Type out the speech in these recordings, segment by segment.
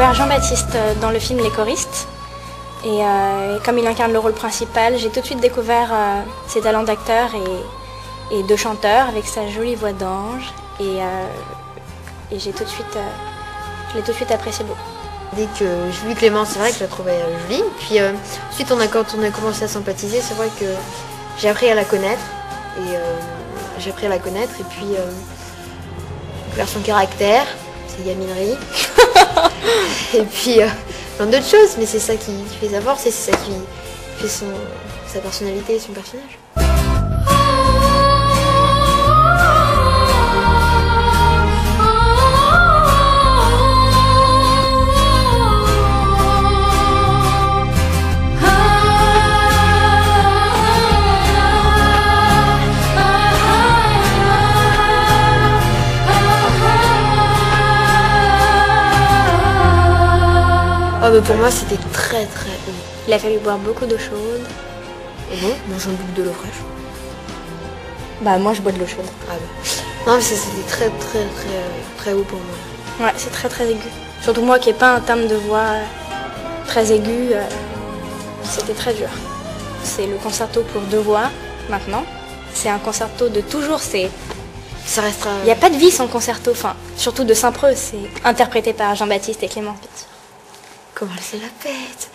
découvert Jean-Baptiste dans le film Les Choristes. Et comme il incarne le rôle principal, j'ai tout de suite découvert ses talents d'acteur et de chanteur avec sa jolie voix d'ange. Et je l'ai tout de suite apprécié beaucoup. Dès que j'ai vu Clément, c'est vrai que je la trouvais jolie. Puis ensuite, quand on a commencé à sympathiser, c'est vrai que j'ai appris à la connaître. Et puis vers son caractère, ses gamineries. Et puis plein d'autres choses, mais c'est ça qui fait sa force et c'est ça qui fait sa personnalité et son personnage. Oh, pour moi, c'était très haut. Il a fallu boire beaucoup d'eau chaude. Et bon, moi j'en bois de l'eau fraîche. Bah moi je bois de l'eau chaude. Ah bah. Non mais c'était très haut pour moi. Ouais, c'est très aigu. Surtout moi qui n'ai pas un timbre de voix très aigu, c'était très dur. C'est le concerto pour 2 voix maintenant. C'est un concerto de toujours, ça restera. Il n'y a pas de vie sans concerto, enfin, surtout de Saint-Preux, c'est interprété par Jean-Baptiste et Clément, bien sûr. Comment elle se la pète.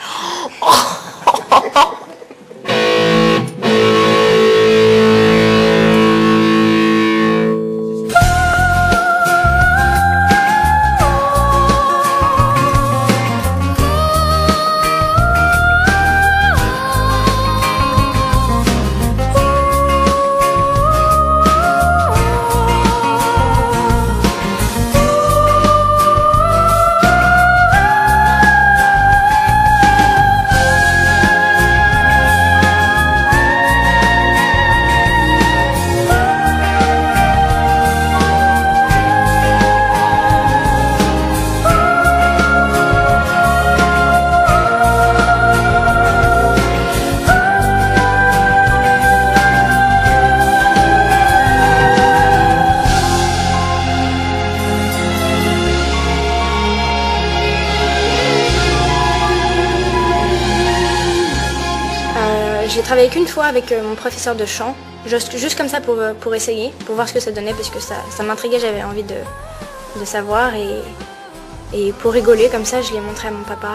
J'ai travaillé qu'une fois avec mon professeur de chant, juste comme ça pour essayer, pour voir ce que ça donnait, parce que ça m'intriguait, j'avais envie de savoir, et pour rigoler comme ça, je l'ai montré à mon papa,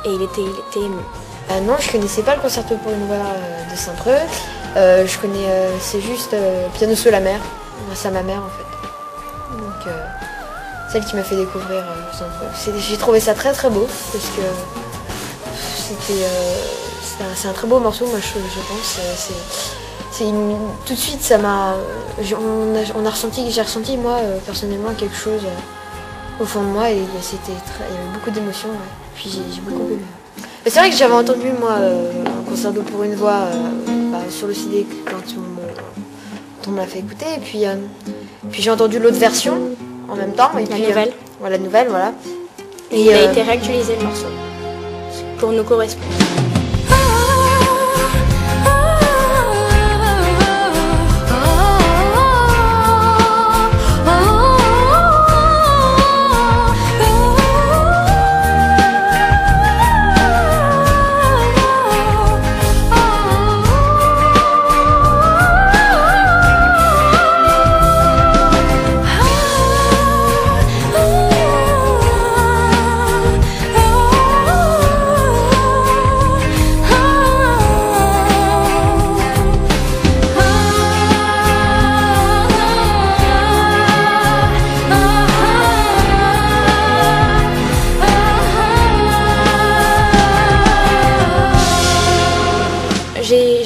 et il était ému. Non, je connaissais pas le concerto pour une voix de Saint-Preux, je connais, c'est juste Piano sous la mer, grâce à ma mère en fait. Donc, celle qui m'a fait découvrir Saint-Preux. J'ai trouvé ça très beau, parce que c'est un très beau morceau, moi je pense. Tout de suite, ça m'a. J'ai ressenti moi personnellement quelque chose au fond de moi et il y avait beaucoup d'émotions. Ouais. Puis j'ai beaucoup aimé. C'est vrai que j'avais entendu moi un concerto pour une voix sur le CD quand on me l'a fait écouter et puis j'ai entendu l'autre version en même temps. Et la nouvelle. La nouvelle, voilà. Et il a été réactualisé le morceau. Pour nous correspondre.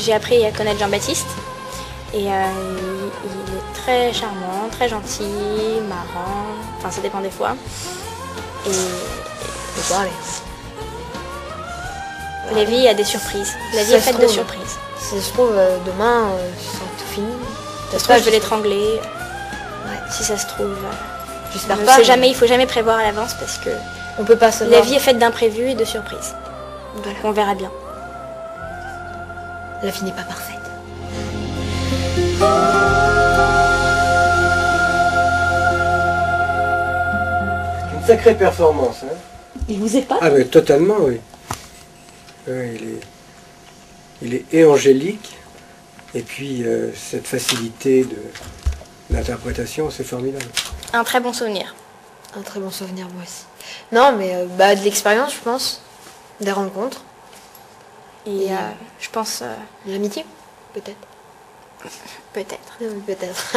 J'ai appris à connaître Jean-Baptiste et il est très charmant, très gentil, marrant, enfin ça dépend des fois. Et la vie a des surprises, la vie est faite de surprises. Si je trouve demain, c'est tout fini. Ça se trouve, je vais l'étrangler, si ça se trouve. J'espère pas. Il faut jamais prévoir à l'avance parce que on peut pas savoir. La vie est faite d'imprévus et de surprises. Voilà. On verra bien. La vie n'est pas parfaite. sacrée performance. Hein. Il vous épate? Ah mais totalement, oui. Oui, il est et angélique, et puis cette facilité d'interprétation, c'est formidable. Un très bon souvenir. Un très bon souvenir, moi aussi. Non, mais bah, de l'expérience, je pense. Des rencontres. Et je pense... De l'amitié, peut-être. peut-être. Peut-être.